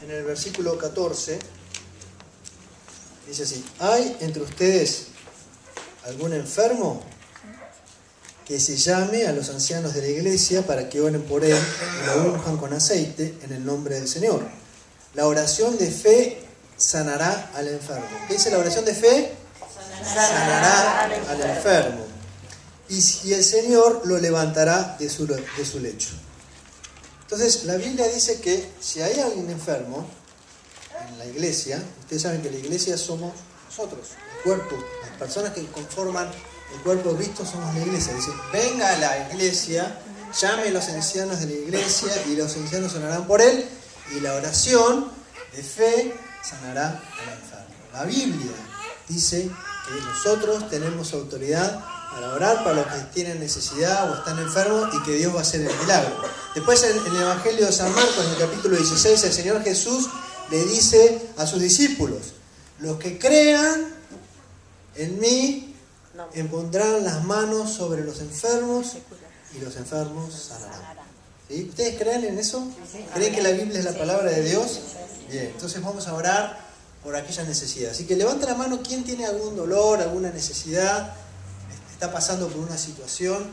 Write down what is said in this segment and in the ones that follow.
en el versículo 14, dice así: ¿hay entre ustedes algún enfermo? Que se llame a los ancianos de la iglesia para que oren por él y lo unjan con aceite en el nombre del Señor. La oración de fe sanará al enfermo. ¿Qué dice la oración de fe? Sanará al enfermo. Y el Señor lo levantará de su lecho. Entonces, la Biblia dice que si hay alguien enfermo en la iglesia, ustedes saben que la iglesia somos nosotros, el cuerpo, las personas que conforman el cuerpo de Cristo somos la iglesia. Dice, venga a la iglesia, llame a los ancianos de la iglesia y los ancianos orarán por él, y la oración de fe sanará al enfermo. La Biblia dice que nosotros tenemos autoridad para orar para los que tienen necesidad o están enfermos y que Dios va a hacer el milagro. Después en el Evangelio de San Marcos, en el capítulo 16, el Señor Jesús le dice a sus discípulos: los que crean en mí impondrán las manos sobre los enfermos y los enfermos sanarán. ¿Sí? ¿Ustedes creen en eso? ¿Creen que la Biblia es la palabra de Dios? Bien, entonces vamos a orar por aquella necesidad. Así que levanta la mano quien tiene algún dolor, alguna necesidad, está pasando por una situación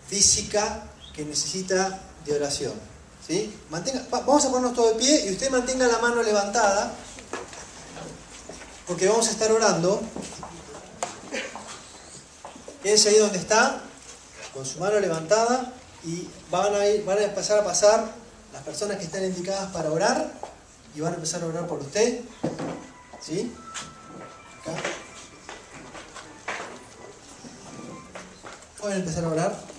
física que necesita de oración. ¿Sí? Vamos a ponernos todos de pie y usted mantenga la mano levantada, porque vamos a estar orando. Quédese ahí donde está, con su mano levantada, y van a empezar a pasar las personas que están indicadas para orar, y van a empezar a orar por usted. ¿Sí? Acá. Pueden empezar a orar.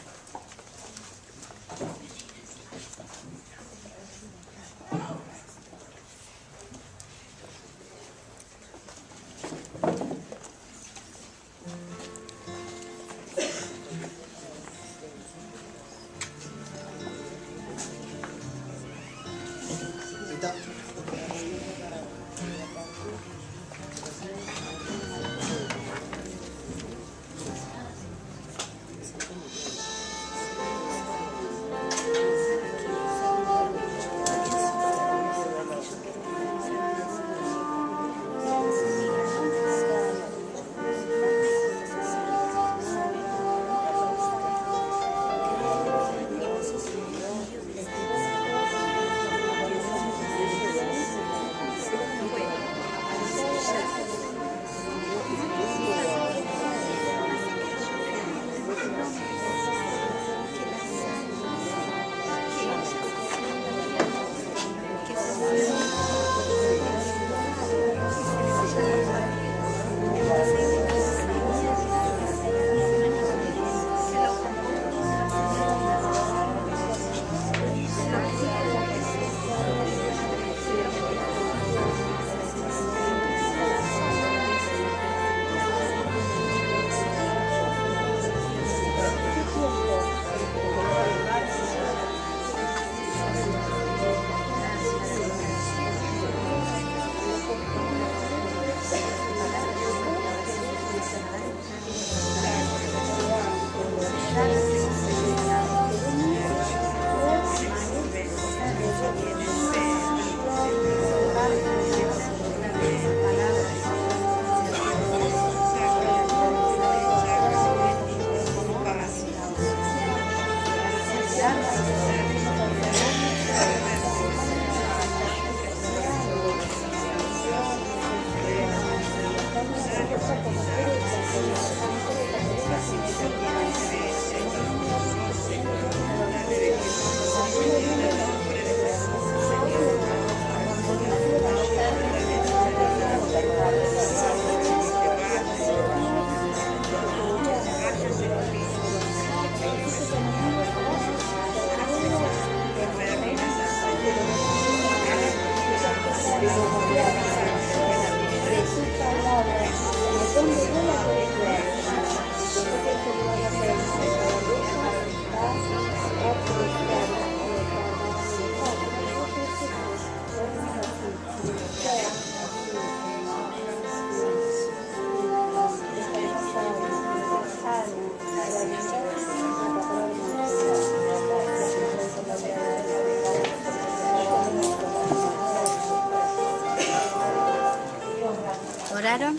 ¿Oraron?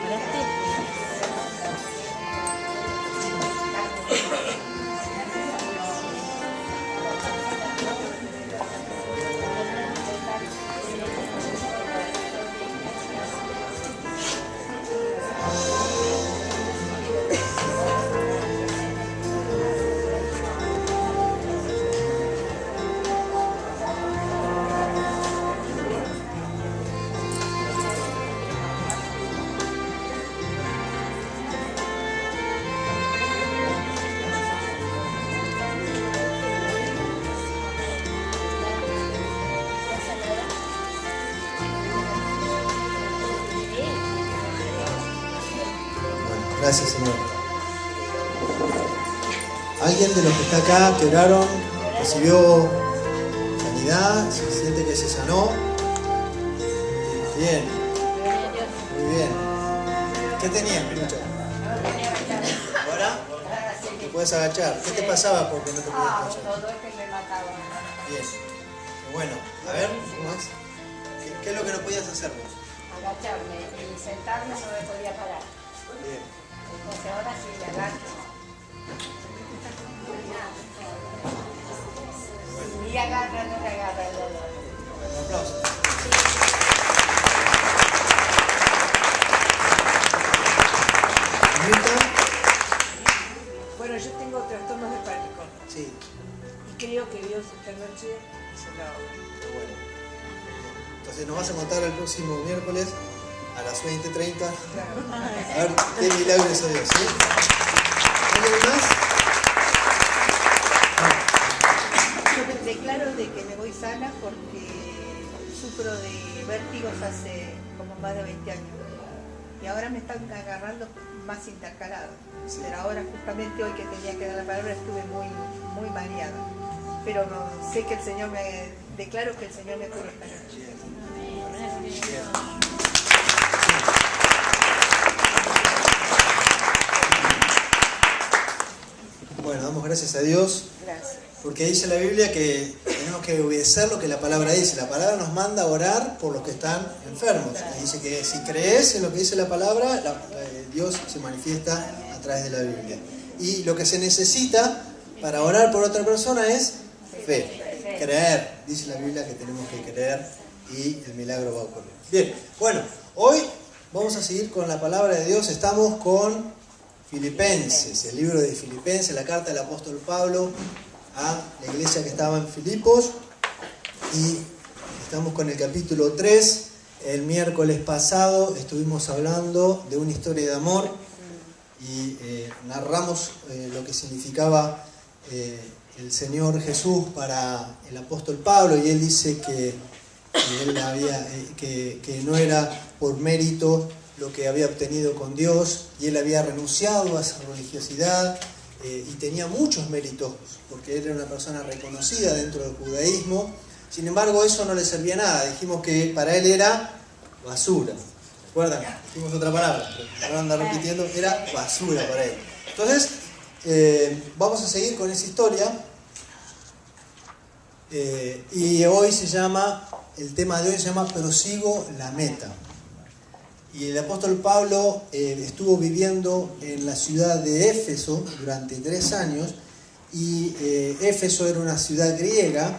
¿Oraste? Gracias, Señor. ¿Alguien de los que está acá que oraron recibió sanidad? ¿Se siente que se sanó? Bien. Muy bien. ¿Qué tenías, Pilucho? ¿Ahora? ¿Te puedes agachar? ¿Qué te pasaba porque no te podías agachar? Todo es que me mataba. Bien. Bueno, a ver, ¿cómo es? ¿Qué es lo que no podías hacer vos? Agacharme y sentarme no me podía parar. Bien. Entonces ahora sí me agacho. Y agarra, no le agarra el dolor. Un aplauso. Bueno, yo tengo trastornos de pánico Sí. y creo que Dios esta noche hizo la obra. Bueno. Entonces nos vas a contar el próximo miércoles a las 20:30. Claro. A ver qué milagro hizo Dios, ¿sí? ¿Alguien más? Yo me declaro de que me voy sana porque sufro de vértigos hace como más de 20 años. Y ahora me están agarrando más intercalados. Sí. Pero ahora justamente hoy que tenía que dar la palabra estuve muy mareada. Pero no, sé que el Señor declaro que el Señor me cura esta noche. Bien. Bueno, damos gracias a Dios. Gracias. Porque dice la Biblia que tenemos que obedecer lo que la palabra dice. La palabra nos manda a orar por los que están enfermos. Y dice que si crees en lo que dice la palabra, Dios se manifiesta a través de la Biblia. Y lo que se necesita para orar por otra persona es fe, creer. Dice la Biblia que tenemos que creer y el milagro va a ocurrir. Bien, bueno, hoy vamos a seguir con la palabra de Dios. Estamos con Filipenses, el libro de Filipenses, la carta del apóstol Pablo a la iglesia que estaba en Filipos, y estamos con el capítulo 3. El miércoles pasado estuvimos hablando de una historia de amor y narramos lo que significaba el Señor Jesús para el apóstol Pablo, y él dice que él que no era por mérito lo que había obtenido con Dios, y él había renunciado a esa religiosidad y tenía muchos méritos porque él era una persona reconocida dentro del judaísmo. Sin embargo, eso no le servía nada. Dijimos que para él era basura. ¿Recuerdan? Dijimos otra palabra, pero no andar repitiendo, era basura para él. Entonces, vamos a seguir con esa historia. Y hoy el tema de hoy se llama Prosigo la meta. Y el apóstol Pablo estuvo viviendo en la ciudad de Éfeso durante 3 años, y Éfeso era una ciudad griega,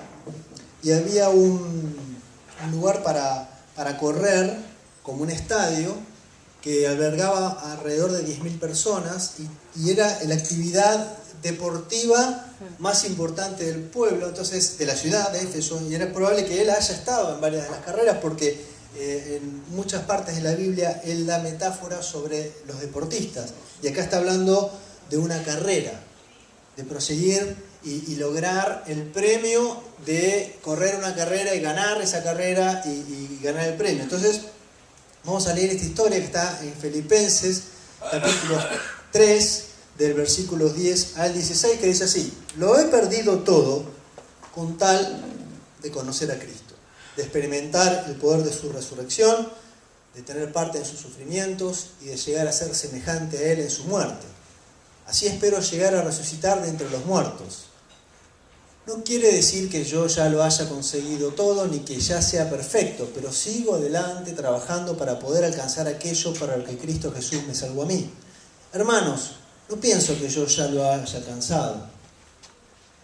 y había un lugar para correr, como un estadio, que albergaba alrededor de 10.000 personas, y era la actividad deportiva más importante del pueblo, entonces de la ciudad de Éfeso, y era probable que él haya estado en varias de las carreras, porque en muchas partes de la Biblia él da metáforas sobre los deportistas, y acá está hablando de una carrera, de proseguir y lograr el premio de correr una carrera y ganar esa carrera y ganar el premio. Entonces vamos a leer esta historia que está en Filipenses capítulo 3 del versículo 10 al 16, que dice así: lo he perdido todo con tal de conocer a Cristo, de experimentar el poder de su resurrección, de tener parte en sus sufrimientos y de llegar a ser semejante a Él en su muerte. Así espero llegar a resucitar de entre los muertos. No quiere decir que yo ya lo haya conseguido todo ni que ya sea perfecto, pero sigo adelante trabajando para poder alcanzar aquello para lo que Cristo Jesús me salvó a mí. Hermanos, no pienso que yo ya lo haya alcanzado.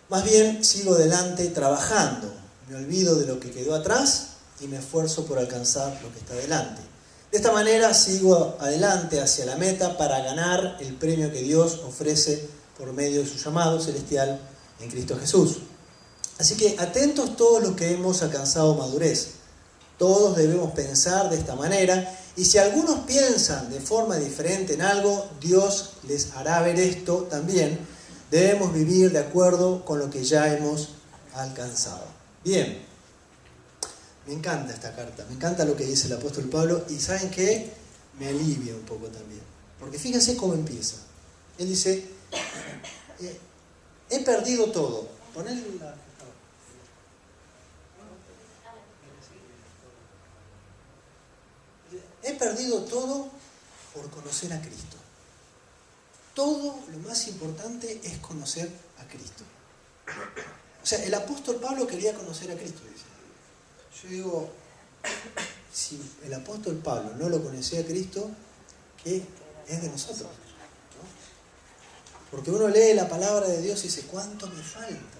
Más bien sigo adelante trabajando. Me olvido de lo que quedó atrás y me esfuerzo por alcanzar lo que está delante. De esta manera sigo adelante hacia la meta para ganar el premio que Dios ofrece por medio de su llamado celestial en Cristo Jesús. Así que atentos todos los que hemos alcanzado madurez. Todos debemos pensar de esta manera, y si algunos piensan de forma diferente en algo, Dios les hará ver esto también. Debemos vivir de acuerdo con lo que ya hemos alcanzado. Bien, me encanta esta carta, me encanta lo que dice el apóstol Pablo, y ¿saben qué? Me alivia un poco también. Porque fíjense cómo empieza. Él dice, he perdido todo. He perdido todo por conocer a Cristo. Todo lo más importante es conocer a Cristo. O sea, el apóstol Pablo quería conocer a Cristo, dice. Yo digo, si el apóstol Pablo no lo conocía a Cristo, ¿qué es de nosotros? ¿No? Porque uno lee la palabra de Dios y dice, ¿cuánto me falta?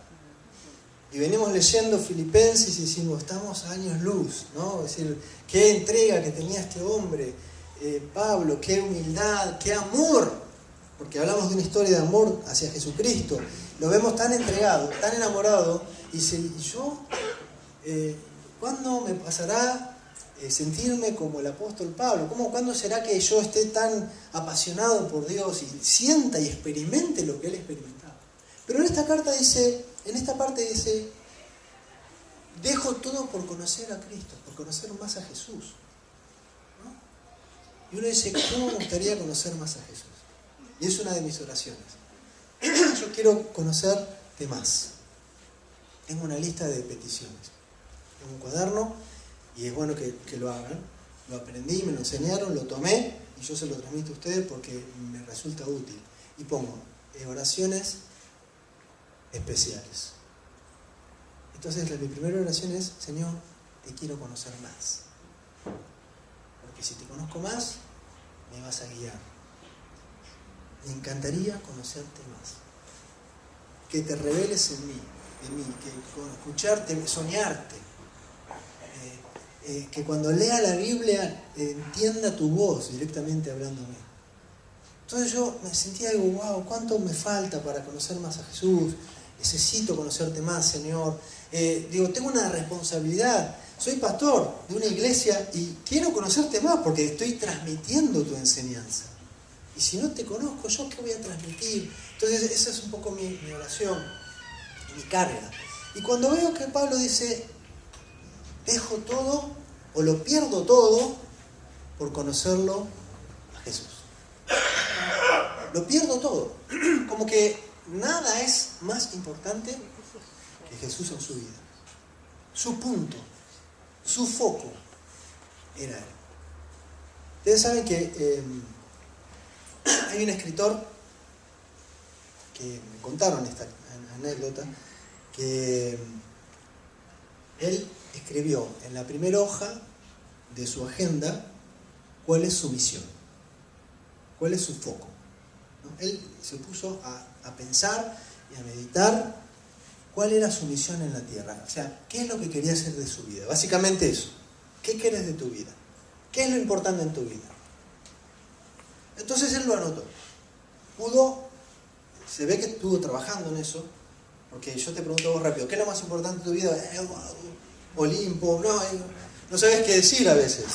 Y venimos leyendo Filipenses y decimos, estamos a años luz, ¿no? Es decir, qué entrega que tenía este hombre, Pablo, qué humildad, qué amor, porque hablamos de una historia de amor hacia Jesucristo. Lo vemos tan entregado, tan enamorado, y yo, ¿cuándo me pasará sentirme como el apóstol Pablo? ¿Cuándo será que yo esté tan apasionado por Dios y sienta y experimente lo que él experimentaba? Pero en esta carta dice, en esta parte dice, dejo todo por conocer a Cristo, por conocer más a Jesús, ¿no? Y uno dice, ¿cómo me gustaría conocer más a Jesús? Y es una de mis oraciones. Yo quiero conocerte más. Tengo una lista de peticiones. Tengo un cuaderno y es bueno que lo hagan. Lo aprendí, me lo enseñaron, lo tomé y yo se lo transmito a ustedes porque me resulta útil. Y pongo oraciones especiales. Entonces mi primera oración es, Señor, te quiero conocer más. Porque si te conozco más, me vas a guiar. Me encantaría conocerte más. Que te reveles en mí, que escucharte, soñarte. Que cuando lea la Biblia entienda tu voz directamente hablándome. Entonces yo me sentía, digo, wow, ¿cuánto me falta para conocer más a Jesús? Necesito conocerte más, Señor. Tengo una responsabilidad. Soy pastor de una iglesia y quiero conocerte más porque estoy transmitiendo tu enseñanza. Y si no te conozco, ¿yo qué voy a transmitir? Entonces esa es un poco mi oración, mi carga. Y cuando veo que Pablo dice, dejo todo o lo pierdo todo por conocerlo a Jesús. Lo pierdo todo. Como que nada es más importante que Jesús en su vida. Su punto, su foco era él. Ustedes saben que hay un escritor que me contaron esta anécdota, que él escribió en la primera hoja de su agenda cuál es su misión, cuál es su foco, ¿no? Él se puso a pensar y a meditar cuál era su misión en la tierra, o sea, qué es lo que quería hacer de su vida, básicamente eso, qué querés de tu vida, qué es lo importante en tu vida. Entonces él lo anotó, se ve que estuvo trabajando en eso, porque yo te pregunto vos rápido, ¿qué es lo más importante en tu vida? Olimpo, no sabes qué decir a veces.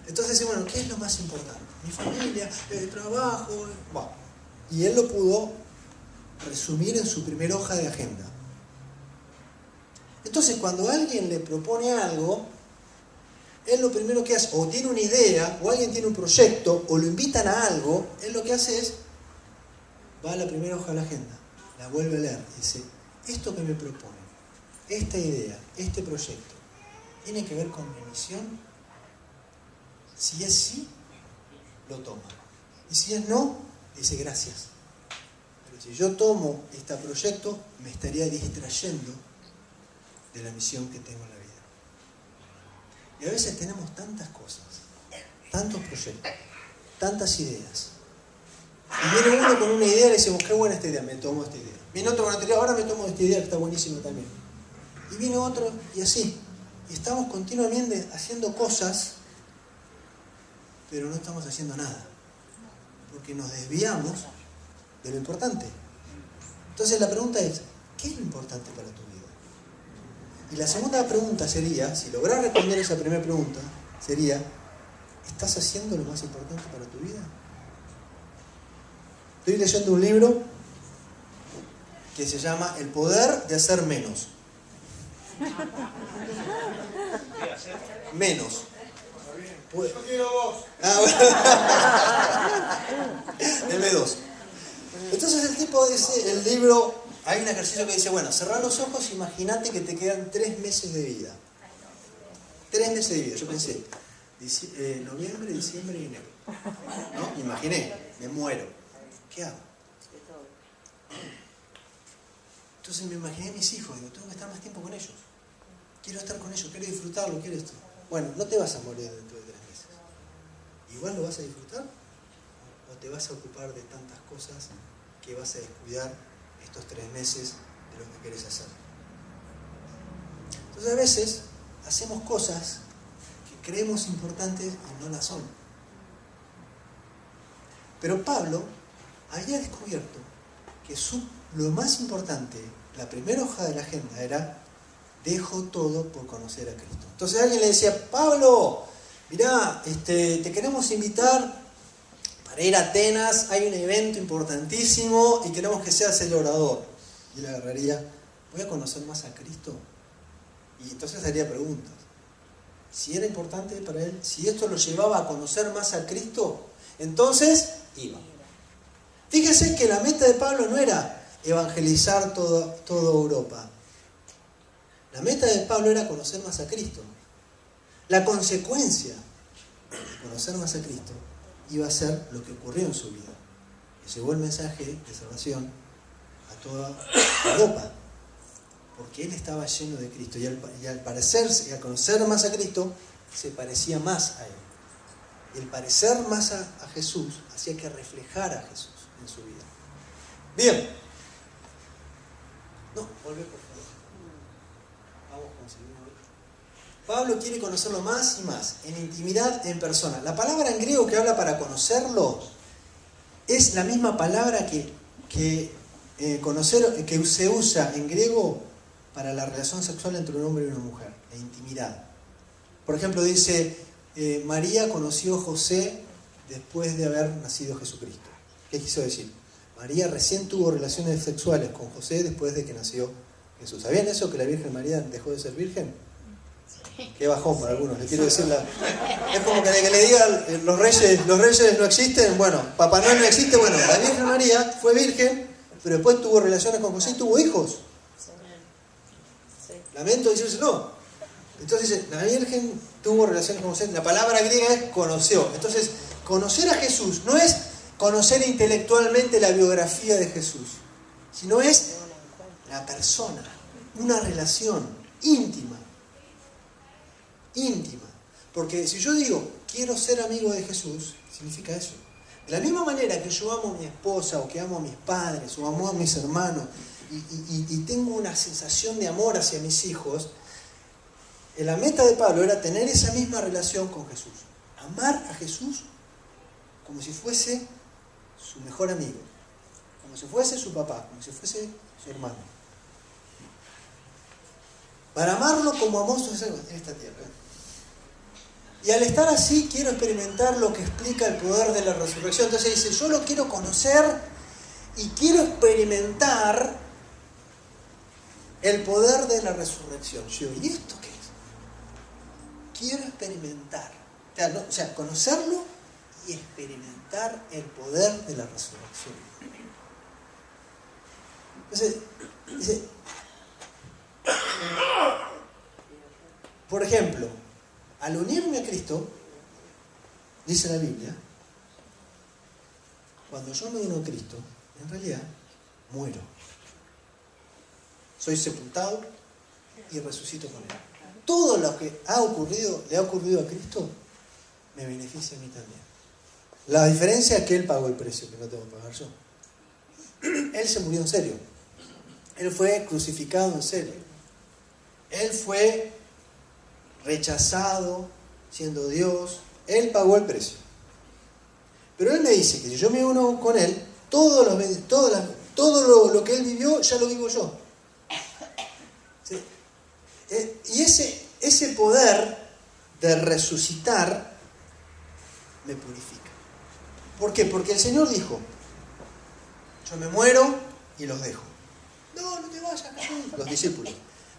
Entonces, bueno, ¿qué es lo más importante? Mi familia, el trabajo. Bueno, y él lo pudo resumir en su primera hoja de agenda. Entonces, cuando alguien le propone algo, él lo primero que hace, o tiene una idea, o alguien tiene un proyecto, o lo invitan a algo, él lo que hace es, va a la primera hoja de la agenda, la vuelve a leer y dice, esto que me propone, esta idea, este proyecto, ¿tiene que ver con mi misión? Si es sí, lo toma. Y si es no, dice gracias, pero Si yo tomo este proyecto, me estaría distrayendo de la misión que tengo en la vida. Y a veces tenemos tantas cosas, tantos proyectos, tantas ideas. Y viene uno con una idea y le decimos, qué buena esta idea, me tomo esta idea. Viene otro con otra idea, ahora me tomo esta idea que está buenísima también. Y viene otro y así. Y estamos continuamente haciendo cosas, pero no estamos haciendo nada. Porque nos desviamos de lo importante. Entonces la pregunta es, ¿qué es lo importante para tu vida? Y la segunda pregunta sería, si logras responder esa primera pregunta, sería, ¿estás haciendo lo más importante para tu vida? Estoy leyendo un libro que se llama El poder de hacer menos. Menos. Yo quiero dos. Deme dos. Entonces el tipo dice, el libro, hay un ejercicio que dice, bueno, cerrá los ojos, imagínate que te quedan 3 meses de vida. 3 meses de vida. Yo pensé, noviembre, diciembre y enero. ¿No? Imaginé, me muero. ¿Qué hago? Entonces me imaginé a mis hijos, digo, tengo que estar más tiempo con ellos. Quiero estar con ellos, quiero disfrutarlo, quiero esto. Bueno, no te vas a morir dentro de 3 meses. ¿Igual lo vas a disfrutar? ¿O te vas a ocupar de tantas cosas que vas a descuidar estos 3 meses de lo que querés hacer? Entonces a veces hacemos cosas que creemos importantes y no las son. Pero Pablo había descubierto que lo más importante, la primera hoja de la agenda era dejo todo por conocer a Cristo. Entonces alguien le decía, Pablo, mirá, te queremos invitar para ir a Atenas, hay un evento importantísimo y queremos que seas el orador. Y él agarraría, ¿voy a conocer más a Cristo? Y entonces haría preguntas. Si era importante para él, si esto lo llevaba a conocer más a Cristo, entonces iba. Fíjese que la meta de Pablo no era evangelizar toda Europa. La meta de Pablo era conocer más a Cristo. La consecuencia de conocer más a Cristo iba a ser lo que ocurrió en su vida. Que llevó el mensaje de salvación a toda Europa. Porque él estaba lleno de Cristo. Y al parecerse y al conocer más a Cristo, se parecía más a él. Y el parecer más a Jesús hacía que reflejara a Jesús en su vida. Bien. No, volvé por favor. Vamos con segundo. Pablo quiere conocerlo más y más, en intimidad, en persona. La palabra en griego que habla para conocerlo es la misma palabra que se usa en griego para la relación sexual entre un hombre y una mujer, la intimidad. Por ejemplo, dice, María conoció a José después de haber nacido Jesucristo. ¿Qué quiso decir? María recién tuvo relaciones sexuales con José después de que nació Jesús. ¿Sabían eso, que la Virgen María dejó de ser virgen? Qué bajón para algunos, les quiero decir. Es como que le digan los reyes no existen. Bueno, Papá Noel no existe. Bueno, la Virgen María fue virgen, pero después tuvo relaciones con José y tuvo hijos. Lamento decírselo. Entonces dice, la Virgen tuvo relaciones con José. La palabra griega es conoció. Entonces, conocer a Jesús no es conocer intelectualmente la biografía de Jesús, sino es la persona, una relación íntima. Íntima. Porque si yo digo, quiero ser amigo de Jesús, significa eso. De la misma manera que yo amo a mi esposa, o que amo a mis padres, o amo a mis hermanos, y tengo una sensación de amor hacia mis hijos, la meta de Pablo era tener esa misma relación con Jesús. Amar a Jesús como si fuese su mejor amigo, como si fuese su papá, como si fuese su hermano. Para amarlo como amó en esta tierra. Y al estar así, quiero experimentar lo que explica el poder de la resurrección. Entonces dice, yo lo quiero conocer y quiero experimentar el poder de la resurrección. Yo, ¿y esto qué es? Quiero experimentar. O sea, conocerlo y experimentar el poder de la resurrección. Entonces, dice, por ejemplo, al unirme a Cristo, dice la Biblia, cuando yo me uno a Cristo, en realidad muero. Soy sepultado y resucito con Él. Todo lo que le ha ocurrido a Cristo, me beneficia a mí también. La diferencia es que Él pagó el precio que no tengo que pagar yo. Él se murió en serio. Él fue crucificado en serio. Él fue rechazado siendo Dios. Él pagó el precio. Pero Él me dice que si yo me uno con Él, todo lo que Él vivió, ya lo vivo yo. ¿Sí? Y ese poder de resucitar me purifica. ¿Por qué? Porque el Señor dijo, yo me muero y los dejo. No te vayas, los discípulos.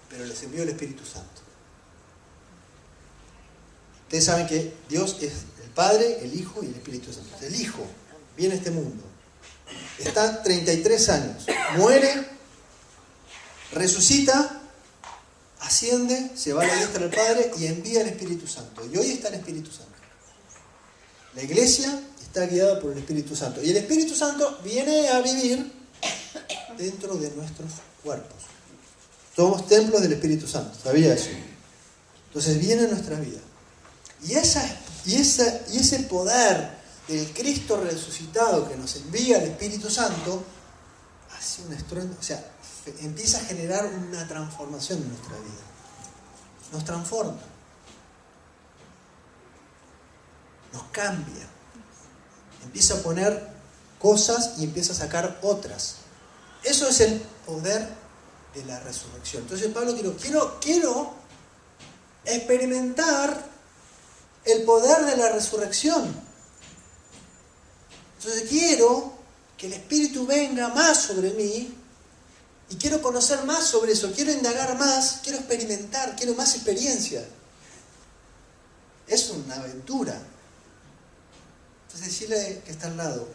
Pero les envió el Espíritu Santo. Ustedes saben que Dios es el Padre, el Hijo y el Espíritu Santo. El Hijo viene a este mundo. Está 33 años. Muere, resucita, asciende, se va a la diestra del Padre y envía el Espíritu Santo. Y hoy está el Espíritu Santo. La iglesia está guiada por el Espíritu Santo. Y el Espíritu Santo viene a vivir dentro de nuestros cuerpos. Somos templos del Espíritu Santo. ¿Sabía eso? Entonces viene a nuestra vida. Y ese poder del Cristo resucitado que nos envía el Espíritu Santo hace un estruendo, o sea, empieza a generar una transformación en nuestra vida. Nos transforma. Nos cambia. Empieza a poner cosas y empieza a sacar otras. Eso es el poder de la resurrección. Entonces Pablo quiero experimentar el poder de la resurrección. Entonces quiero que el Espíritu venga más sobre mí y quiero conocer más sobre eso, quiero indagar más, quiero experimentar, quiero más experiencia. Es una aventura. Entonces decirle que está al lado,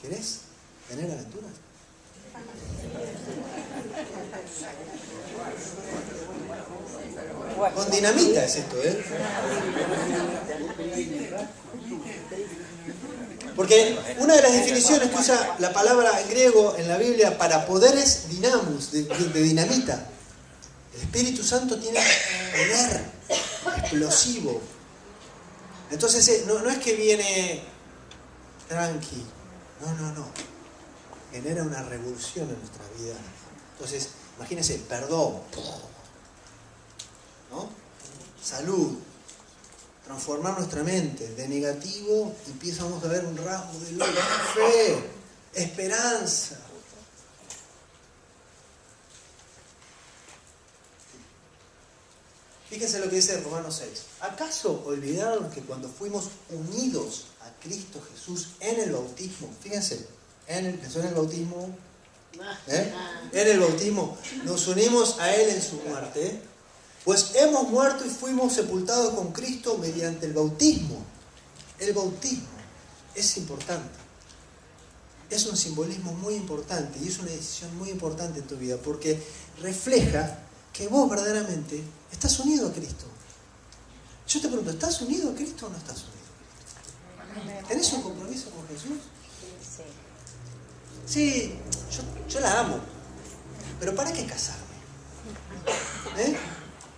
¿querés tener aventuras? Con dinamita es esto, ¿eh? Porque una de las definiciones que usa la palabra en griego en la Biblia para poder es dinamos, de dinamita. El Espíritu Santo tiene poder explosivo. Entonces no es que viene tranqui, no. Genera una revolución en nuestra vida. Entonces, imagínense, perdón, ¿no? Salud, transformar nuestra mente. De negativo empiezamos a ver un rasgo de luz, fe, esperanza. Fíjense lo que dice Romanos 6. ¿Acaso olvidaron que cuando fuimos unidos a Cristo Jesús en el bautismo, fíjense, ¿les suena el bautismo? En el bautismo nos unimos a Él en su muerte, pues hemos muerto y fuimos sepultados con Cristo mediante el bautismo. El bautismo es importante. Es un simbolismo muy importante y es una decisión muy importante en tu vida porque refleja que vos verdaderamente estás unido a Cristo. Yo te pregunto, ¿estás unido a Cristo o no estás unido a Cristo? ¿Tenés un compromiso con Jesús? Sí, yo la amo, pero ¿para qué casarme?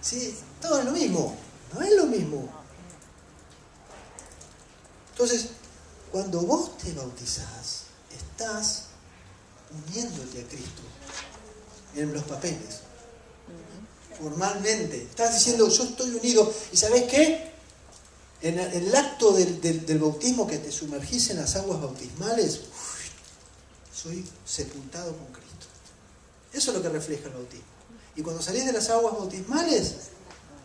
Sí, todo es lo mismo, no es lo mismo. Entonces, cuando vos te bautizás, estás uniéndote a Cristo en los papeles. Formalmente, estás diciendo yo estoy unido. ¿Y sabés qué? En el acto del bautismo que te sumergís en las aguas bautismales, soy sepultado con Cristo. Eso es lo que refleja el bautismo. Y cuando salís de las aguas bautismales,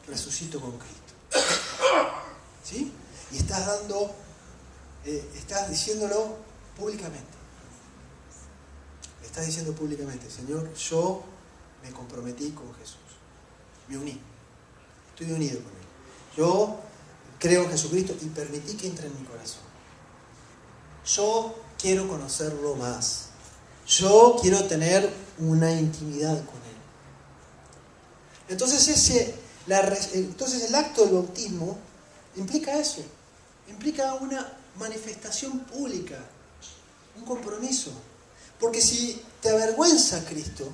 resucito con Cristo. ¿Sí? Y estás diciéndolo públicamente. Estás diciendo públicamente, Señor, yo me comprometí con Jesús. Me uní. Estoy unido con Él. Yo creo en Jesucristo y permití que entre en mi corazón. Yo quiero conocerlo más. Yo quiero tener una intimidad con Él. Entonces el acto del bautismo implica eso. Implica una manifestación pública, un compromiso. Porque si te avergüenza Cristo,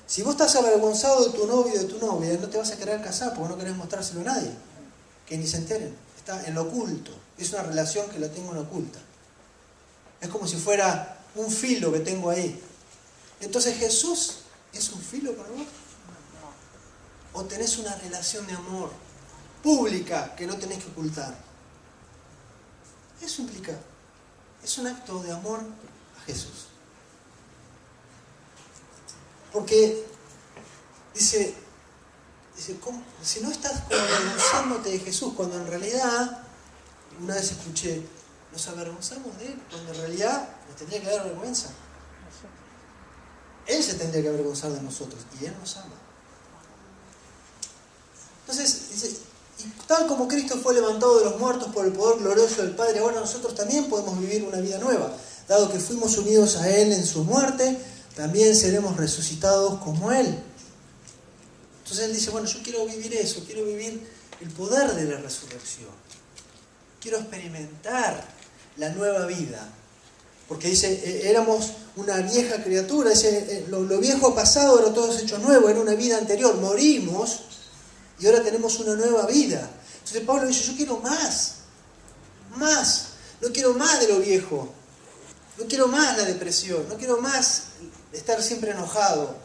si vos estás avergonzado de tu novio o de tu novia, no te vas a querer casar porque no querés mostrárselo a nadie, que ni se enteren. Está en lo oculto. Es una relación que la tengo en oculta. Es como si fuera un filo que tengo ahí. Entonces, ¿Jesús es un filo para vos? ¿O tenés una relación de amor pública que no tenés que ocultar? Eso implica. Es un acto de amor a Jesús. Porque dice ¿cómo? Si no estás como avergonzándote de Jesús, cuando en realidad, una vez escuché, nos avergonzamos de Él, cuando en realidad nos tendría que dar vergüenza. Él se tendría que avergonzar de nosotros y Él nos ama. Entonces, dice, y tal como Cristo fue levantado de los muertos por el poder glorioso del Padre, ahora nosotros también podemos vivir una vida nueva. Dado que fuimos unidos a Él en su muerte, también seremos resucitados como Él. Entonces Él dice, bueno, yo quiero vivir eso, quiero vivir el poder de la resurrección. Quiero experimentar la nueva vida. Porque dice, éramos una vieja criatura, dice, lo viejo pasado era todo hecho nuevo, era una vida anterior, morimos y ahora tenemos una nueva vida. Entonces Pablo dice, yo quiero más, no quiero más de lo viejo, no quiero más la depresión, no quiero más estar siempre enojado,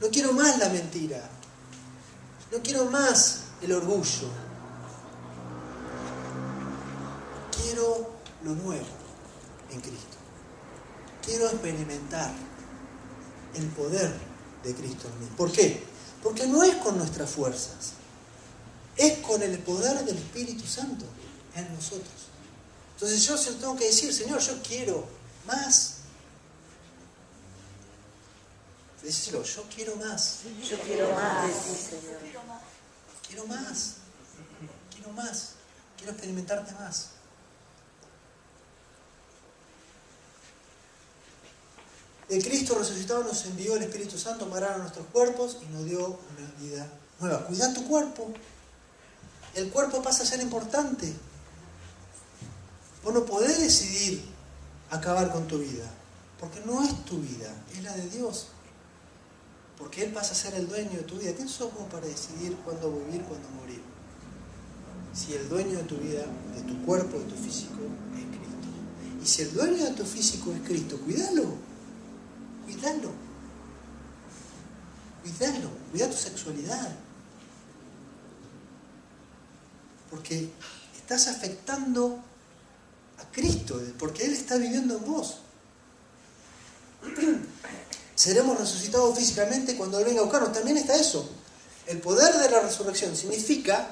no quiero más la mentira, no quiero más el orgullo, quiero lo nuevo en Cristo. Quiero experimentar el poder de Cristo en mí. ¿Por qué? Porque no es con nuestras fuerzas, es con el poder del Espíritu Santo en nosotros. Entonces yo se lo tengo que decir, Señor, yo quiero más. Decíselo, yo quiero más. Yo quiero más de ti, Señor. Quiero más. Quiero más. Quiero experimentarte más. El Cristo resucitado nos envió el Espíritu Santo a morar a nuestros cuerpos y nos dio una vida nueva. Cuida tu cuerpo. El cuerpo pasa a ser importante. Vos no podés decidir acabar con tu vida, porque no es tu vida, es la de Dios. Porque Él pasa a ser el dueño de tu vida. ¿Quién sos como para decidir cuándo vivir, cuándo morir? Si el dueño de tu vida, de tu cuerpo, de tu físico, es Cristo. Y si el dueño de tu físico es Cristo, cuídalo. Cuídalo. Cuídalo. Cuida tu sexualidad. Porque estás afectando a Cristo, porque Él está viviendo en vos. Seremos resucitados físicamente cuando Él venga a buscarnos. También está eso. El poder de la resurrección significa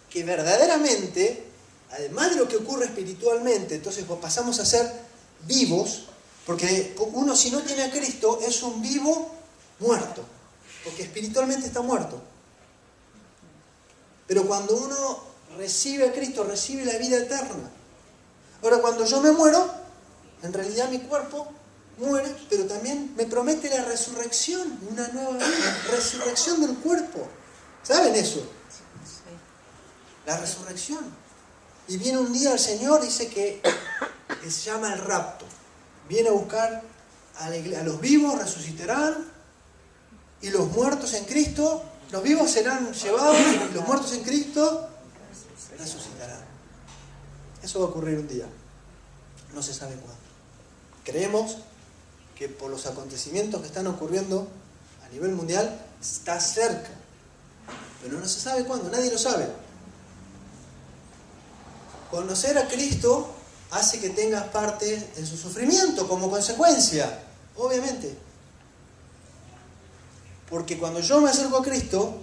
que verdaderamente, además de lo que ocurre espiritualmente, entonces pasamos a ser vivos. Porque uno, si no tiene a Cristo, es un vivo muerto. Porque espiritualmente está muerto. Pero cuando uno recibe a Cristo, recibe la vida eterna. Ahora, cuando yo me muero, en realidad mi cuerpo muere, pero también me promete la resurrección, una nueva vida, resurrección del cuerpo. ¿Saben eso? La resurrección. Y viene un día el Señor, dice que se llama el rapto. Viene a buscar a los vivos, resucitarán, y los muertos en Cristo, los vivos serán llevados, y los muertos en Cristo resucitarán. Eso va a ocurrir un día. No se sabe cuándo. Creemos que por los acontecimientos que están ocurriendo a nivel mundial, está cerca. Pero no se sabe cuándo, nadie lo sabe. Conocer a Cristo hace que tengas parte en su sufrimiento como consecuencia, obviamente. Porque cuando yo me acerco a Cristo,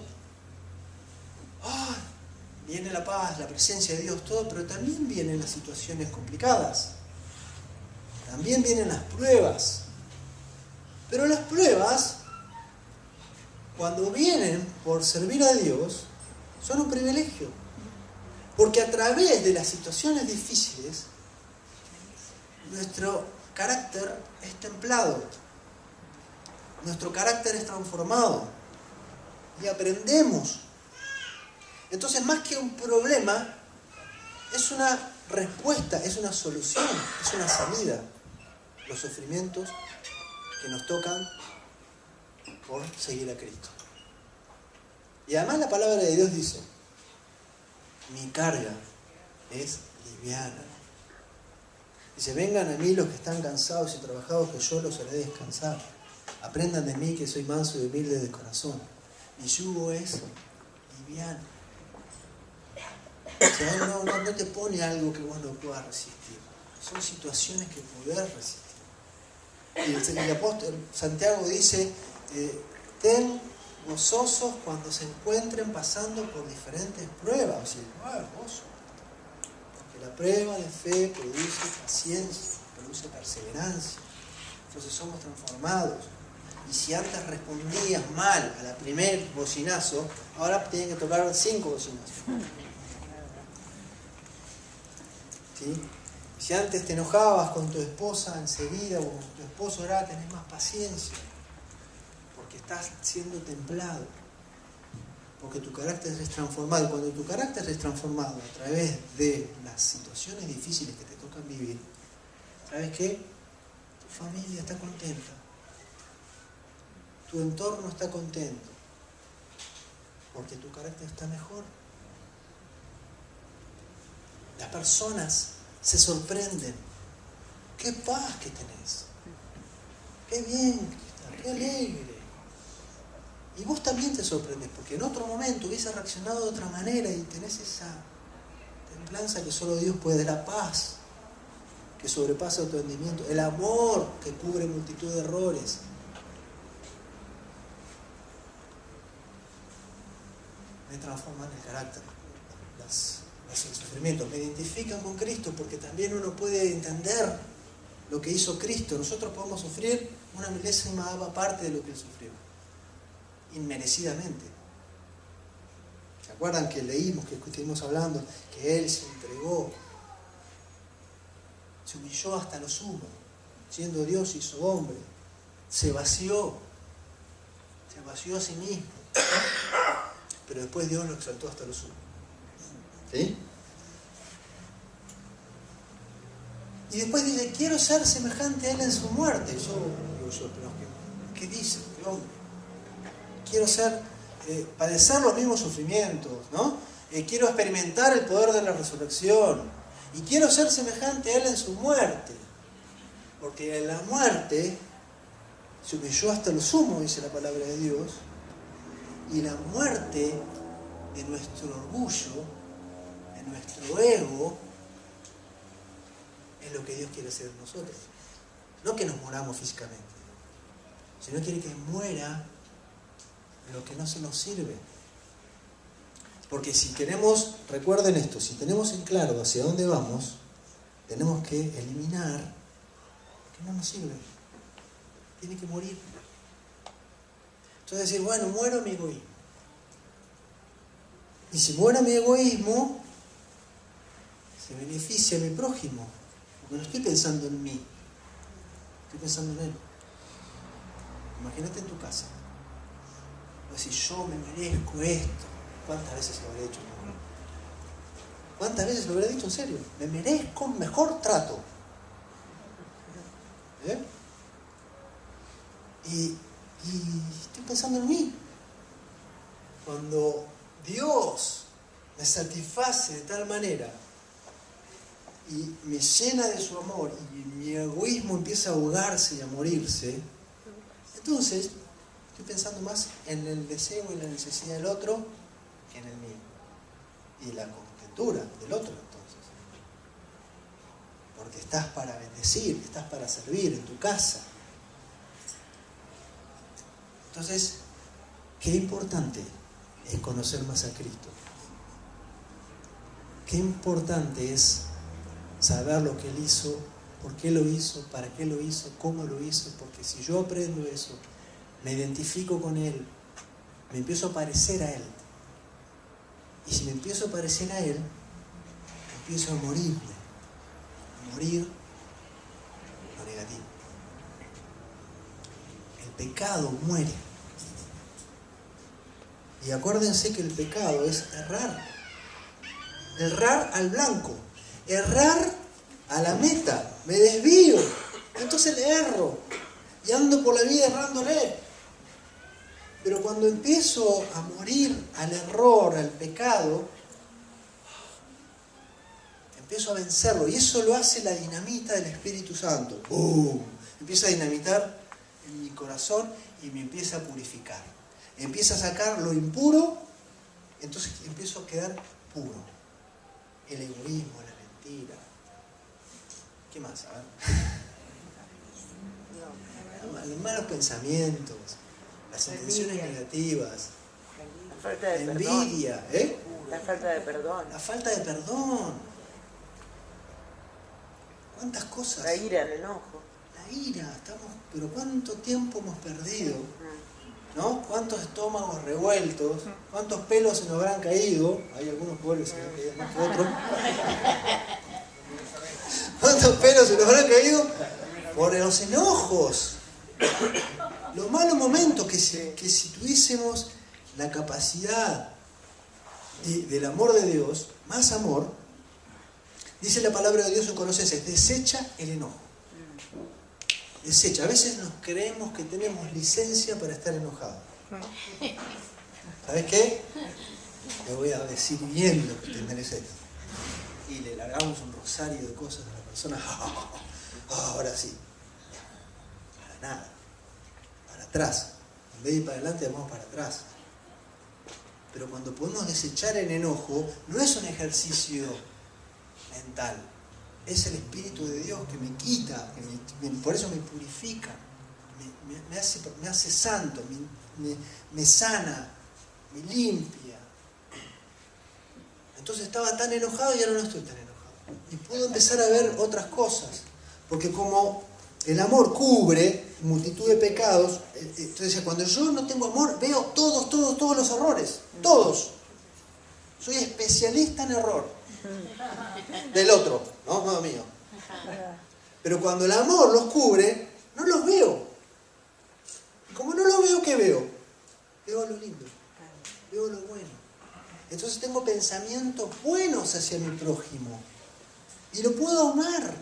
viene la paz, la presencia de Dios, todo, pero también vienen las situaciones complicadas. También vienen las pruebas. Pero las pruebas, cuando vienen por servir a Dios, son un privilegio. Porque a través de las situaciones difíciles, nuestro carácter es templado, nuestro carácter es transformado y aprendemos. Entonces, más que un problema, es una respuesta, es una solución, es una salida. Los sufrimientos que nos tocan por seguir a Cristo. Y además la palabra de Dios dice, mi carga es liviana. Dice, vengan a mí los que están cansados y trabajados, que yo los haré descansar. Aprendan de mí, que soy manso y humilde de corazón. Mi yugo es liviano. O sea, no te pone algo que vos no puedas resistir. Son situaciones que podés resistir. Y el apóstol Santiago dice, ten gozosos cuando se encuentren pasando por diferentes pruebas. O sea, gozo. Porque la prueba de fe produce paciencia, produce perseverancia. Entonces somos transformados. Y si antes respondías mal a la primer bocinazo, ahora tienen que tocar 5 bocinazos. ¿Sí? Si antes te enojabas con tu esposa enseguida o con tu esposo, ahora tenés más paciencia. Porque estás siendo templado. Porque tu carácter es transformado. Cuando tu carácter es transformado a través de las situaciones difíciles que te tocan vivir, ¿sabes qué? Tu familia está contenta. Tu entorno está contento. Porque tu carácter está mejor. Las personas se sorprenden. ¡Qué paz que tenés! ¡Qué bien que estás! ¡Qué alegre! Y vos también te sorprendes, porque en otro momento hubiese reaccionado de otra manera y tenés esa templanza que solo Dios puede, la paz que sobrepasa tu entendimiento, el amor que cubre multitud de errores. Me transforman el carácter, el sufrimiento, me identifican con Cristo, porque también uno puede entender lo que hizo Cristo. Nosotros podemos sufrir una milésima parte de lo que Él sufrió, inmerecidamente. ¿Se acuerdan que leímos, que estuvimos hablando, que Él se entregó, se humilló hasta lo sumo, siendo Dios hizo hombre, se vació a sí mismo, pero después Dios lo exaltó hasta lo sumo? ¿Sí? Y después dice, quiero ser semejante a Él en su muerte. Pero ¿qué dice el hombre? Quiero padecer los mismos sufrimientos, ¿no? Quiero experimentar el poder de la resurrección. Y quiero ser semejante a Él en su muerte. Porque en la muerte se humilló hasta lo sumo, dice la palabra de Dios. Y la muerte de nuestro orgullo, de nuestro ego, es lo que Dios quiere hacer en nosotros. No que nos moramos físicamente, sino quiere que muera lo que no se nos sirve. Porque si queremos, recuerden esto, si tenemos en claro hacia dónde vamos, tenemos que eliminar lo que no nos sirve. Tiene que morir. Entonces decir, bueno, muero mi egoísmo. Y si muero mi egoísmo, se beneficia a mi prójimo. Porque no estoy pensando en mí, estoy pensando en Él. Imagínate en tu casa. Si yo me merezco esto, ¿cuántas veces lo habré dicho? ¿Cuántas veces lo habré dicho en serio? Me merezco un mejor trato. Y estoy pensando en mí. Cuando Dios me satisface de tal manera y me llena de su amor y mi egoísmo empieza a ahogarse y a morirse, entonces estoy pensando más en el deseo y la necesidad del otro que en el mío. Y la contentura del otro, entonces. Porque estás para bendecir, estás para servir en tu casa. Entonces, qué importante es conocer más a Cristo. Qué importante es saber lo que Él hizo, por qué lo hizo, para qué lo hizo, cómo lo hizo. Porque si yo aprendo eso, me identifico con Él, me empiezo a parecer a Él. Y si me empiezo a parecer a Él, empiezo a morir lo negativo. El pecado muere. Y acuérdense que el pecado es errar al blanco, errar a la meta, me desvío, entonces le erro. y ando por la vida errándole. Pero cuando empiezo a morir al error, al pecado, empiezo a vencerlo. Y eso lo hace la dinamita del Espíritu Santo. ¡Bum! Empieza a dinamitar en mi corazón y me empieza a purificar. Empieza a sacar lo impuro, entonces empiezo a quedar puro. El egoísmo, la mentira. ¿Qué más? A ver. Los malos pensamientos, las intenciones negativas, La falta de la perdón. envidia, La falta de perdón. la falta de perdón. ¿Cuántas cosas? La ira, el enojo. La ira, pero ¿cuánto tiempo hemos perdido? ¿No? ¿Cuántos estómagos revueltos? ¿Cuántos pelos se nos habrán caído? Hay algunos pobres que se nos han caído más que otros. ¿Cuántos pelos se nos habrán caído? Por los enojos. Los malos momentos que si tuviésemos la capacidad del amor de Dios, más amor, dice la palabra de Dios en Colosenses, desecha el enojo. Desecha. A veces nos creemos que tenemos licencia para estar enojados. ¿Sabes qué? Le voy a decir bien lo que te mereces. Y le largamos un rosario de cosas a la persona. Ahora sí. Para nada. Para atrás. En vez de ir para adelante, vamos para atrás. Pero cuando podemos desechar el enojo, no es un ejercicio mental. Es el Espíritu de Dios que me quita, por eso me purifica, me hace santo, me sana, me limpia. Entonces estaba tan enojado y ahora no estoy tan enojado. Y puedo empezar a ver otras cosas. Porque como el amor cubre multitud de pecados, entonces cuando yo no tengo amor, veo todos los errores. Todos. Soy especialista en error. Del otro, no mío. Pero cuando el amor los cubre, no los veo. Y como no los veo, ¿qué veo? Veo lo lindo, veo lo bueno. Entonces tengo pensamientos buenos hacia mi prójimo y lo puedo amar.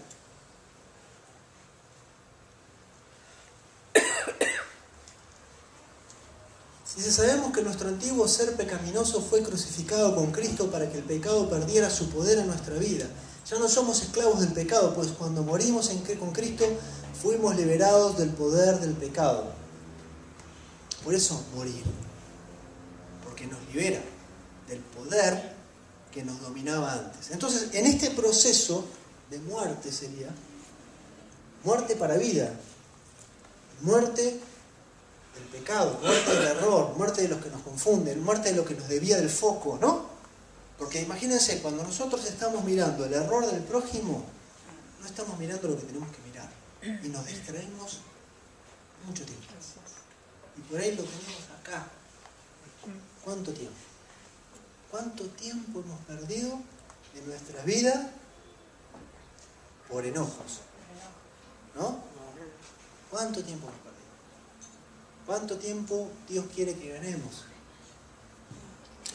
Dice, sabemos que nuestro antiguo ser pecaminoso fue crucificado con Cristo para que el pecado perdiera su poder en nuestra vida. Ya no somos esclavos del pecado, pues cuando morimos con Cristo fuimos liberados del poder del pecado. Por eso morir, porque nos libera del poder que nos dominaba antes. Entonces, en este proceso de muerte sería muerte para vida, muerte del pecado, muerte del error, muerte de los que nos confunden, muerte de lo que nos desvía del foco, ¿no? Porque imagínense, cuando nosotros estamos mirando el error del prójimo, no estamos mirando lo que tenemos que mirar. Y nos distraemos mucho tiempo. Y por ahí lo tenemos acá. ¿Cuánto tiempo? ¿Cuánto tiempo hemos perdido en nuestra vida por enojos? ¿No? ¿Cuánto tiempo hemos perdido? ¿Cuánto tiempo Dios quiere que ganemos?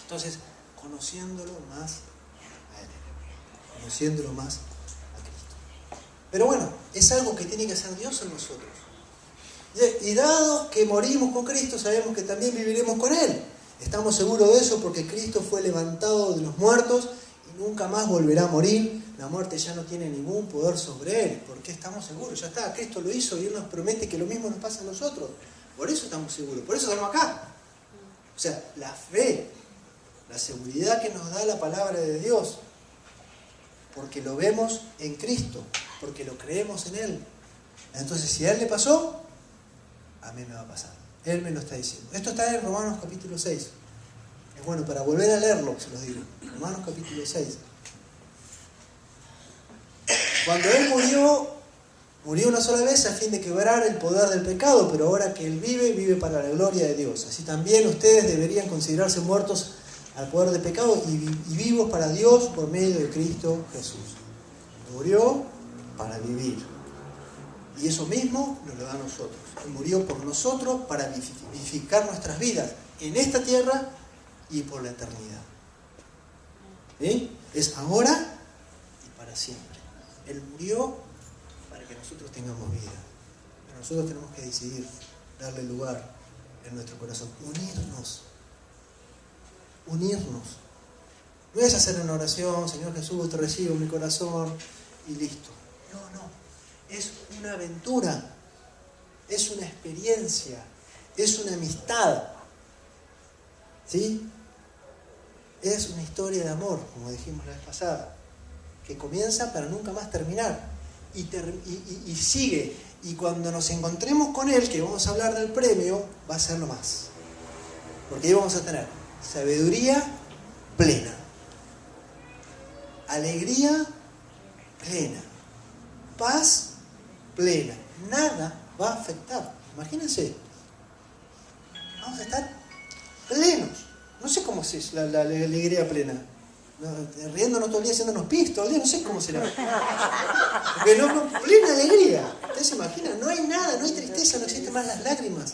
Entonces, conociéndolo más a Él, conociéndolo más a Cristo. Pero bueno, es algo que tiene que hacer Dios en nosotros. Y dado que morimos con Cristo, sabemos que también viviremos con Él. Estamos seguros de eso porque Cristo fue levantado de los muertos y nunca más volverá a morir. La muerte ya no tiene ningún poder sobre Él, porque estamos seguros, ya está, Cristo lo hizo y Él nos promete que lo mismo nos pasa a nosotros. Por eso estamos seguros, por eso estamos acá. O sea, la fe, la seguridad que nos da la palabra de Dios, porque lo vemos en Cristo, porque lo creemos en Él. Entonces, si a Él le pasó, a mí me va a pasar. Él me lo está diciendo. Esto está en Romanos capítulo 6. Es bueno, para volver a leerlo, se los digo. Romanos capítulo 6. Cuando Él murió una sola vez a fin de quebrar el poder del pecado, pero ahora que Él vive para la gloria de Dios. Así también ustedes deberían considerarse muertos al poder del pecado y vivos para Dios por medio de Cristo Jesús. Murió para vivir. Y eso mismo nos lo da a nosotros. Él murió por nosotros para vivificar nuestras vidas en esta tierra y por la eternidad. ¿Sí? Es ahora y para siempre. Él murió para que nosotros tengamos vida. Pero nosotros tenemos que decidir darle lugar en nuestro corazón, unirnos. No es hacer una oración, Señor Jesús, te recibo en mi corazón y listo. No, es una aventura, es una experiencia, es una amistad, ¿sí? Es una historia de amor, como dijimos la vez pasada, que comienza para nunca más terminar y sigue. Y cuando nos encontremos con Él, que vamos a hablar del premio, va a ser lo más. Porque ahí vamos a tener sabiduría plena, alegría plena, paz plena. Nada va a afectar. Imagínense, vamos a estar plenos. No sé cómo es la alegría plena. Riéndonos todo el día, haciéndonos pis todo el día, no sé cómo será. Porque plena alegría. Ustedes se imaginan, no hay nada, no hay tristeza, no existen más las lágrimas.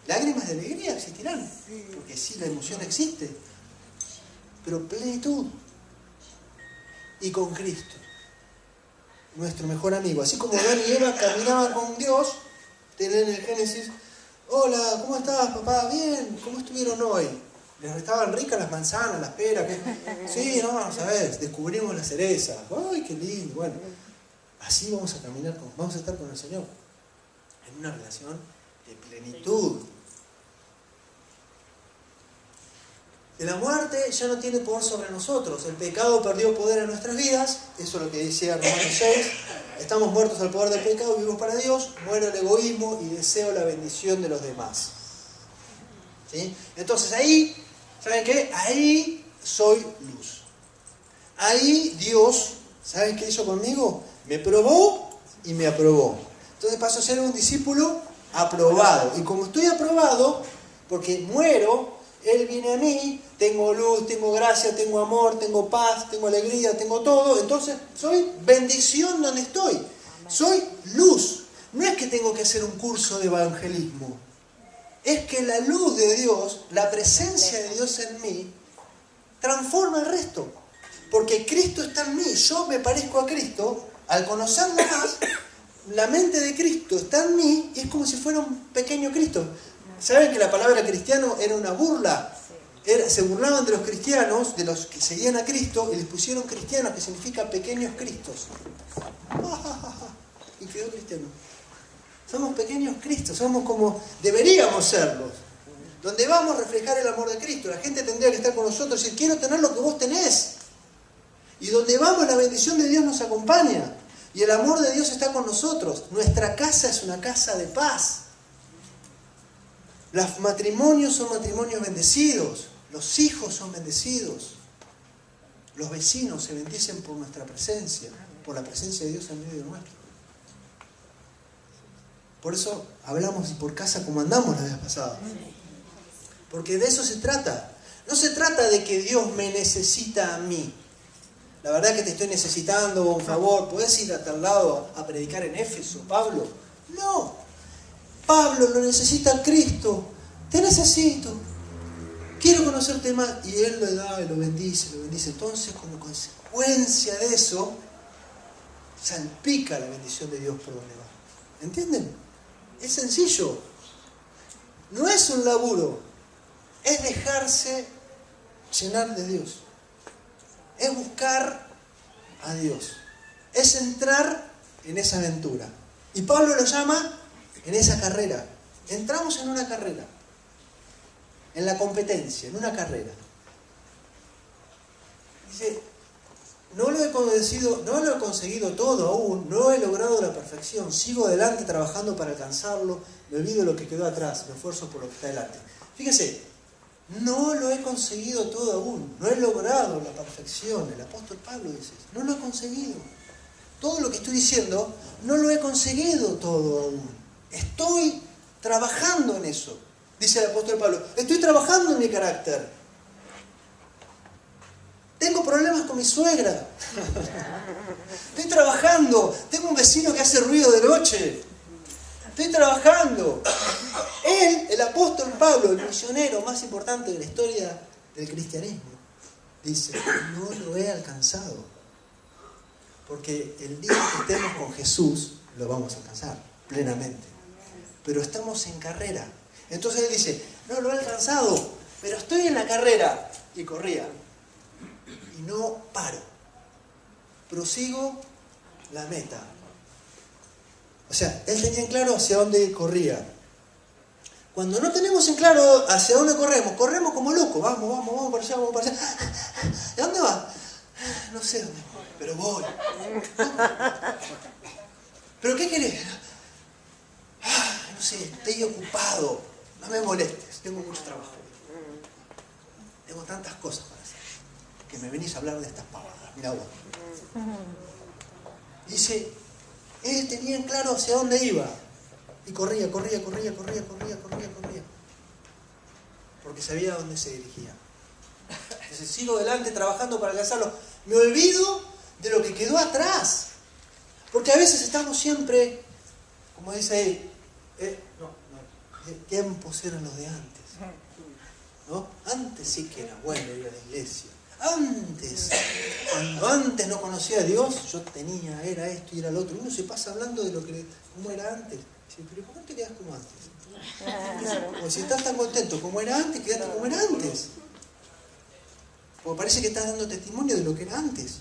Lágrimas de alegría existirán, porque sí, la emoción existe. Pero plenitud. Y con Cristo, nuestro mejor amigo. Así como Adán y Eva caminaban con Dios, tienen en el Génesis, hola, ¿cómo estás, papá? Bien, ¿cómo estuvieron hoy? ¿Les estaban ricas las manzanas, las peras? Sí, no, vamos a ver, descubrimos la cereza. ¡Ay, qué lindo! Bueno, así vamos a caminar, vamos a estar con el Señor. En una relación de plenitud. La muerte ya no tiene poder sobre nosotros. El pecado perdió poder en nuestras vidas. Eso es lo que decía Romanos 6. Estamos muertos al poder del pecado, vivos para Dios. Muero el egoísmo y deseo la bendición de los demás. ¿Sí? Entonces ahí, ¿saben qué? Ahí soy luz. Ahí Dios, ¿saben qué hizo conmigo? Me probó y me aprobó. Entonces paso a ser un discípulo aprobado. Y como estoy aprobado, porque muero, Él viene a mí, tengo luz, tengo gracia, tengo amor, tengo paz, tengo alegría, tengo todo. Entonces soy bendición donde estoy. Soy luz. No es que tengo que hacer un curso de evangelismo. Es que la luz de Dios, la presencia de Dios en mí, transforma el resto. Porque Cristo está en mí. Yo me parezco a Cristo. Al conocerlo más, la mente de Cristo está en mí y es como si fuera un pequeño Cristo. ¿Saben que la palabra cristiano era una burla? Se burlaban de los cristianos, de los que seguían a Cristo, y les pusieron cristianos, que significa pequeños cristos. Y quedó cristiano. Somos pequeños cristos, somos como deberíamos serlos. Donde vamos a reflejar el amor de Cristo. La gente tendría que estar con nosotros y decir, quiero tener lo que vos tenés. Y donde vamos, la bendición de Dios nos acompaña. Y el amor de Dios está con nosotros. Nuestra casa es una casa de paz. Los matrimonios son matrimonios bendecidos. Los hijos son bendecidos. Los vecinos se bendicen por nuestra presencia, por la presencia de Dios en medio nuestro. Por eso hablamos por casa como andamos la vez pasada. Porque de eso se trata. No se trata de que Dios me necesita a mí. La verdad que te estoy necesitando un favor. ¿Podés ir a tal lado a predicar en Éfeso, Pablo? No. Pablo lo necesita a Cristo. Te necesito. Quiero conocerte más. Y Él le da y lo bendice, lo bendice. Entonces, como consecuencia de eso, salpica la bendición de Dios por donde va. ¿Entienden? Es sencillo. No es un laburo. Es dejarse llenar de Dios. Es buscar a Dios. Es entrar en esa aventura. Y Pablo lo llama en esa carrera. Entramos en una carrera. En la competencia, en una carrera. Dice, no lo he conseguido todo aún, no he logrado la perfección, sigo adelante trabajando para alcanzarlo, me olvido de lo que quedó atrás, me esfuerzo por lo que está delante. Fíjese, no lo he conseguido todo aún, no he logrado la perfección. El apóstol Pablo dice, no lo he conseguido. Todo lo que estoy diciendo, no lo he conseguido todo aún. Estoy trabajando en eso. Dice el apóstol Pablo, estoy trabajando en mi carácter. Tengo problemas con mi suegra. Estoy trabajando. Tengo un vecino que hace ruido de noche. Estoy trabajando. Él, el apóstol Pablo, el misionero más importante de la historia del cristianismo, dice, no lo he alcanzado. Porque el día que estemos con Jesús, lo vamos a alcanzar. plenamente. Pero estamos en carrera. Entonces él dice, no lo he alcanzado, pero estoy en la carrera. Y corría. Y no paro. Prosigo la meta. O sea, él tenía en claro hacia dónde corría. Cuando no tenemos en claro hacia dónde corremos, corremos como locos. Vamos para allá, vamos para allá. ¿Y a dónde vas? No sé dónde voy, pero voy. ¿Pero qué querés? No sé, estoy ocupado. No me molestes, tengo mucho trabajo. Tengo tantas cosas para hacer. Que me venís a hablar de estas pavadas. Mirá vos. Dice, él tenía en claro hacia dónde iba. Y corría. Porque sabía a dónde se dirigía. Entonces sigo adelante trabajando para alcanzarlo. Me olvido de lo que quedó atrás. Porque a veces estamos siempre, como dice ahí, tiempos eran los de antes. ¿No? Antes sí que era bueno ir a la iglesia. Cuando antes no conocía a Dios, yo era esto y era lo otro. Uno se pasa hablando de cómo era antes. Dice, pero ¿por qué no te quedas como antes? O si estás tan contento como era antes, quédate como era antes. Porque parece que estás dando testimonio de lo que era antes.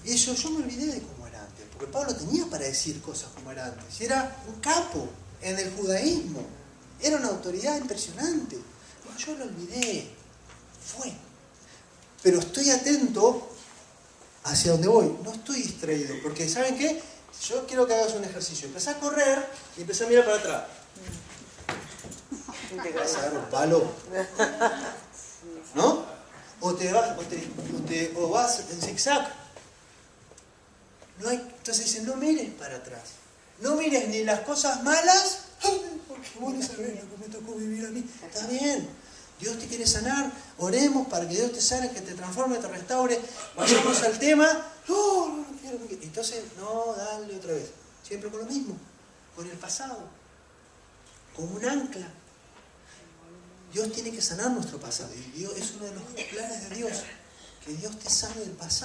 Y yo me olvidé de cómo era antes. Porque Pablo tenía para decir cosas como era antes. Y era un capo en el judaísmo. Era una autoridad impresionante. Yo lo olvidé. Fue. Pero estoy atento hacia donde voy. No estoy distraído. Porque, ¿saben qué? Yo quiero que hagas un ejercicio. Empezá a correr y empezá a mirar para atrás. Vas a dar un palo. ¿No? O vas en zigzag. Entonces dicen, no mires para atrás. No mires ni las cosas malas. Porque vos no sabés lo que me tocó vivir a mí. Está bien. Dios te quiere sanar. Oremos para que Dios te sane, que te transforme, te restaure. Vayamos al tema. No quiero. Entonces, no, dale otra vez. Siempre con lo mismo. Con el pasado. Como un ancla. Dios tiene que sanar nuestro pasado. Y Dios es uno de los planes de Dios. Que Dios te sane del pasado.